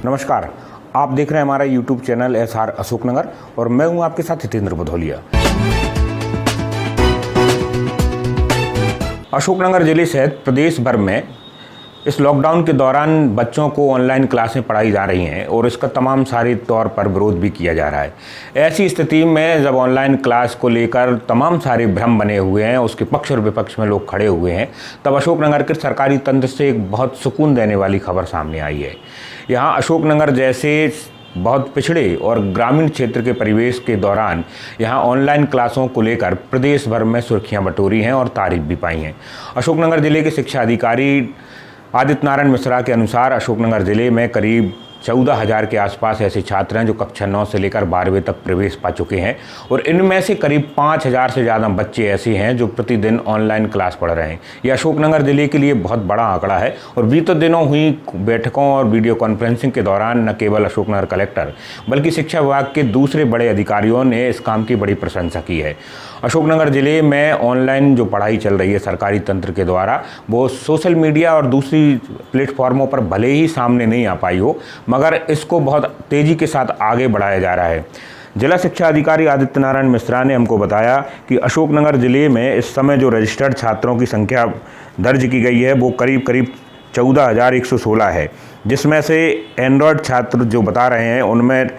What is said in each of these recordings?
नमस्कार, आप देख रहे हैं हमारा YouTube चैनल SR अशोकनगर और मैं हूं आपके साथ हितेंद्र भदौलिया। अशोकनगर जिले सहित प्रदेश भर में इस लॉकडाउन के दौरान बच्चों को ऑनलाइन क्लासें पढ़ाई जा रही हैं और इसका तमाम सारे तौर पर विरोध भी किया जा रहा है। ऐसी स्थिति में जब ऑनलाइन क्लास को लेकर तमाम सारे भ्रम बने हुए हैं, उसके पक्ष और विपक्ष में लोग खड़े हुए हैं, तब अशोकनगर के सरकारी तंत्र से एक बहुत सुकून देने वाली खबर सामने आई है। यहाँ अशोकनगर जैसे बहुत पिछड़े और ग्रामीण क्षेत्र के परिवेश के दौरान यहाँ ऑनलाइन क्लासों को लेकर प्रदेश भर में सुर्खियाँ बटोरी हैं और तारीफ भी पाई हैं। अशोकनगर जिले के शिक्षा अधिकारी आदित्य नारायण मिश्रा के अनुसार अशोकनगर जिले में करीब 14,000 के आसपास ऐसे छात्र हैं जो कक्षा 9 से लेकर 12वीं तक प्रवेश पा चुके हैं और इनमें से करीब 5,000 से ज़्यादा बच्चे ऐसे हैं जो प्रतिदिन ऑनलाइन क्लास पढ़ रहे हैं। यह अशोकनगर जिले के लिए बहुत बड़ा आंकड़ा है और बीते दिनों हुई बैठकों और वीडियो कॉन्फ्रेंसिंग के दौरान न केवल अशोकनगर कलेक्टर बल्कि शिक्षा विभाग के दूसरे बड़े अधिकारियों ने इस काम की बड़ी प्रशंसा की है। अशोकनगर जिले में ऑनलाइन जो पढ़ाई चल रही है सरकारी तंत्र के द्वारा, वो सोशल मीडिया और दूसरी प्लेटफॉर्मों पर भले ही सामने नहीं आ पाई हो, मगर इसको बहुत तेज़ी के साथ आगे बढ़ाया जा रहा है। जिला शिक्षा अधिकारी आदित्य नारायण मिश्रा ने हमको बताया कि अशोकनगर जिले में इस समय जो रजिस्टर्ड छात्रों की संख्या दर्ज की गई है वो करीब 14,116 है, जिसमें से एंड्रॉयड छात्र जो बता रहे हैं उनमें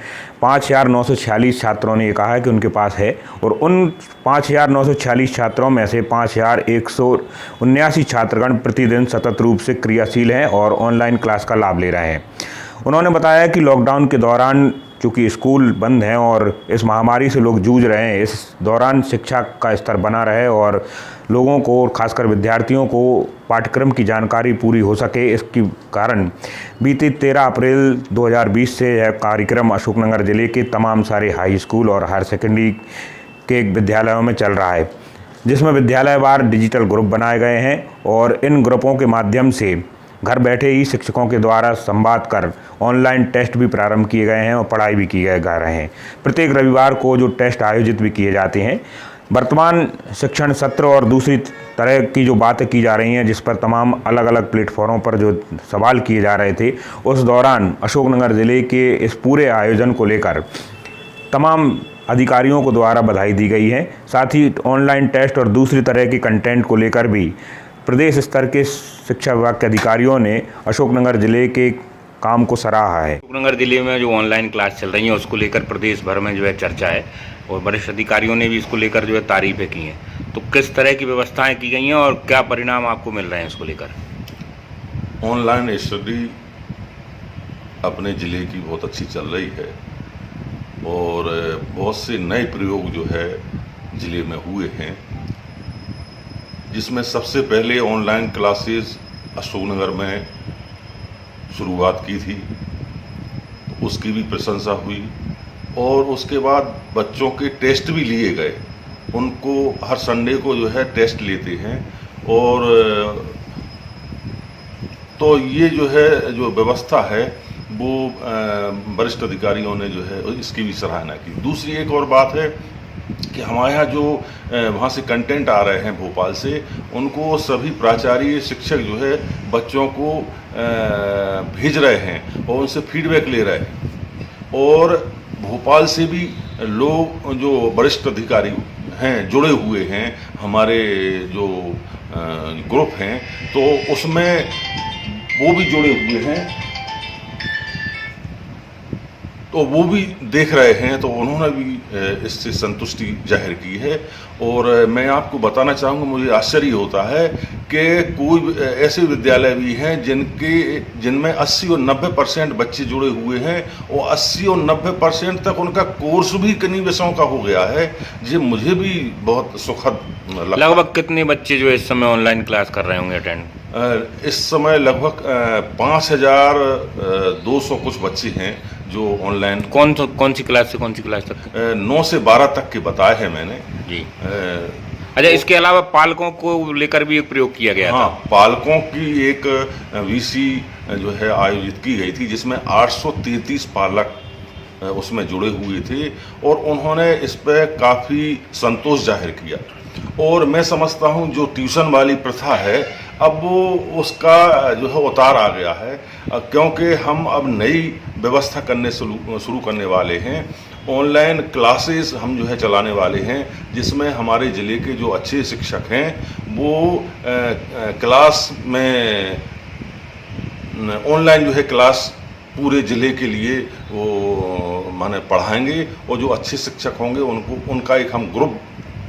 5,946 छात्रों ने ये कहा है कि उनके पास है और उन 5,946 छात्रों में से 5,179 छात्रगण प्रतिदिन सतत रूप से क्रियाशील हैं और ऑनलाइन क्लास का लाभ ले रहे हैं। उन्होंने बताया कि लॉकडाउन के दौरान चूँकि स्कूल बंद हैं और इस महामारी से लोग जूझ रहे हैं, इस दौरान शिक्षा का स्तर बना रहे और लोगों को, खासकर विद्यार्थियों को पाठ्यक्रम की जानकारी पूरी हो सके, इसके कारण बीते 13 अप्रैल 2020 से यह कार्यक्रम अशोकनगर जिले के तमाम सारे हाई स्कूल और हायर सेकेंडरी के विद्यालयों में चल रहा है, जिसमें विद्यालयवार डिजिटल ग्रुप बनाए गए हैं और इन ग्रुपों के माध्यम से घर बैठे ही शिक्षकों के द्वारा संवाद कर ऑनलाइन टेस्ट भी प्रारंभ किए गए हैं और पढ़ाई भी की जा रहे हैं। प्रत्येक रविवार को जो टेस्ट आयोजित भी किए जाते हैं। वर्तमान शिक्षण सत्र और दूसरी तरह की जो बातें की जा रही हैं, जिस पर तमाम अलग अलग प्लेटफॉर्मों पर जो सवाल किए जा रहे थे, उस दौरान अशोकनगर ज़िले के इस पूरे आयोजन को लेकर तमाम अधिकारियों को द्वारा बधाई दी गई है। साथ ही ऑनलाइन टेस्ट और दूसरी तरह के कंटेंट को लेकर भी प्रदेश स्तर के शिक्षा विभाग के अधिकारियों ने अशोकनगर जिले के काम को सराहा है। अशोकनगर जिले में जो ऑनलाइन क्लास चल रही है उसको लेकर प्रदेश भर में जो है चर्चा है और वरिष्ठ अधिकारियों ने भी इसको लेकर जो है तारीफें की हैं। तो किस तरह की व्यवस्थाएं की गई हैं और क्या परिणाम आपको मिल रहे हैं इसको लेकर? ऑनलाइन स्टडी अपने ज़िले की बहुत अच्छी चल रही है और बहुत से नए प्रयोग जो है ज़िले में हुए हैं, जिसमें सबसे पहले ऑनलाइन क्लासेस अशोकनगर में शुरुआत की थी, तो उसकी भी प्रशंसा हुई और उसके बाद बच्चों के टेस्ट भी लिए गए। उनको हर संडे को जो है टेस्ट लेते हैं और तो ये जो है जो व्यवस्था है वो वरिष्ठ अधिकारियों ने जो है इसकी भी सराहना की। दूसरी एक और बात है कि हमारे यहाँ जो वहाँ से कंटेंट आ रहे हैं भोपाल से, उनको सभी प्राचार्य शिक्षक जो है बच्चों को भेज रहे हैं और उनसे फीडबैक ले रहे हैं और भोपाल से भी लोग जो वरिष्ठ अधिकारी हैं जुड़े हुए हैं, हमारे जो ग्रुप हैं, तो उसमें वो भी जुड़े हुए हैं, तो वो भी देख रहे हैं, तो उन्होंने भी इससे संतुष्टि जाहिर की है। और मैं आपको बताना चाहूँगा, मुझे आश्चर्य होता है कि कोई ऐसे विद्यालय भी हैं जिनमें 80 और 90% बच्चे जुड़े हुए हैं और 80 और 90% तक उनका कोर्स भी किन्हीं विषयों का हो गया है। ये मुझे भी बहुत सुखद लगा। लगभग कितने बच्चे जो इस समय ऑनलाइन क्लास कर रहे होंगे अटेंड? इस समय लगभग 5,200 कुछ बच्चे हैं जो ऑनलाइन। कौन सी क्लास से कौन सी क्लास तक? 9 से 12 तक के बताए हैं मैंने जी। अच्छा, इसके अलावा पालकों को लेकर भी एक प्रयोग किया गया था? पालकों की एक वीसी जो है आयोजित की गई थी, जिसमें 833 पालक उसमें जुड़े हुए थे और उन्होंने इस पर काफ़ी संतोष जाहिर किया। और मैं समझता हूं जो ट्यूशन वाली प्रथा है, अब वो उसका जो है उतार आ गया है, क्योंकि हम अब नई व्यवस्था करने शुरू करने वाले हैं। ऑनलाइन क्लासेस हम जो है चलाने वाले हैं, जिसमें हमारे ज़िले के जो अच्छे शिक्षक हैं वो क्लास में ऑनलाइन जो है क्लास पूरे ज़िले के लिए वो माने पढ़ाएंगे, और जो अच्छे शिक्षक होंगे उनका एक हम ग्रुप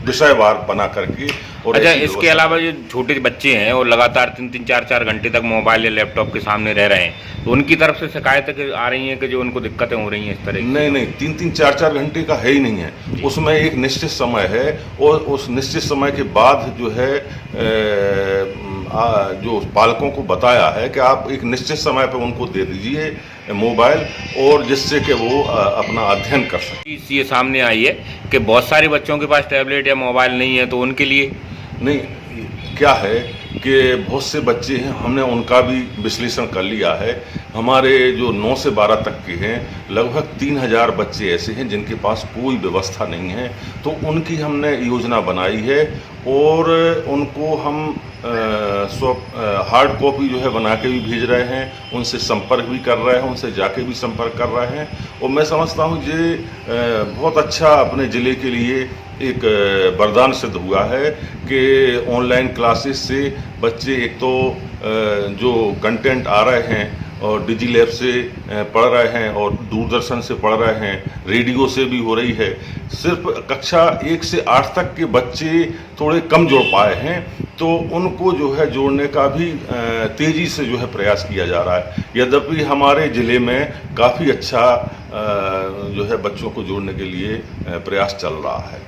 विषयवार बना करके। और अच्छा, इसके अलावा जो छोटे बच्चे हैं और लगातार 3-3, 4-4 घंटे तक मोबाइल या लैपटॉप के सामने रह रहे हैं, तो उनकी तरफ से शिकायतें आ रही हैं कि जो उनको दिक्कतें हो रही हैं इस तरह की? नहीं, 3-3, 4-4 घंटे का है ही नहीं है, उसमें एक निश्चित समय है, और उस निश्चित समय के बाद जो है जो पालकों को बताया है कि आप एक निश्चित समय पर उनको दे दीजिए मोबाइल, और जिससे कि वो अपना अध्ययन कर सकें। ये सामने आई है कि बहुत सारे बच्चों के पास टैबलेट या मोबाइल नहीं है, तो उनके लिए नहीं, क्या है कि बहुत से बच्चे हैं, हमने उनका भी विश्लेषण कर लिया है। हमारे जो 9 से 12 तक के हैं, लगभग 3000 बच्चे ऐसे हैं जिनके पास कोई व्यवस्था नहीं है, तो उनकी हमने योजना बनाई है, और उनको हम हार्ड कॉपी जो है बना के भी भेज रहे हैं, उनसे संपर्क भी कर रहे हैं, उनसे जाके भी संपर्क कर रहे हैं। और मैं समझता हूँ ये बहुत अच्छा अपने ज़िले के लिए एक वरदान सिद्ध हुआ है कि ऑनलाइन क्लासेस से बच्चे एक तो जो कंटेंट आ रहे हैं और डिजी लैब से पढ़ रहे हैं, और दूरदर्शन से पढ़ रहे हैं, रेडियो से भी हो रही है। सिर्फ कक्षा 1 से 8 तक के बच्चे थोड़े कम जुड़ पाए हैं, तो उनको जो है जोड़ने का भी तेज़ी से जो है प्रयास किया जा रहा है। यद्यपि हमारे ज़िले में काफ़ी अच्छा जो है बच्चों को जोड़ने के लिए प्रयास चल रहा है।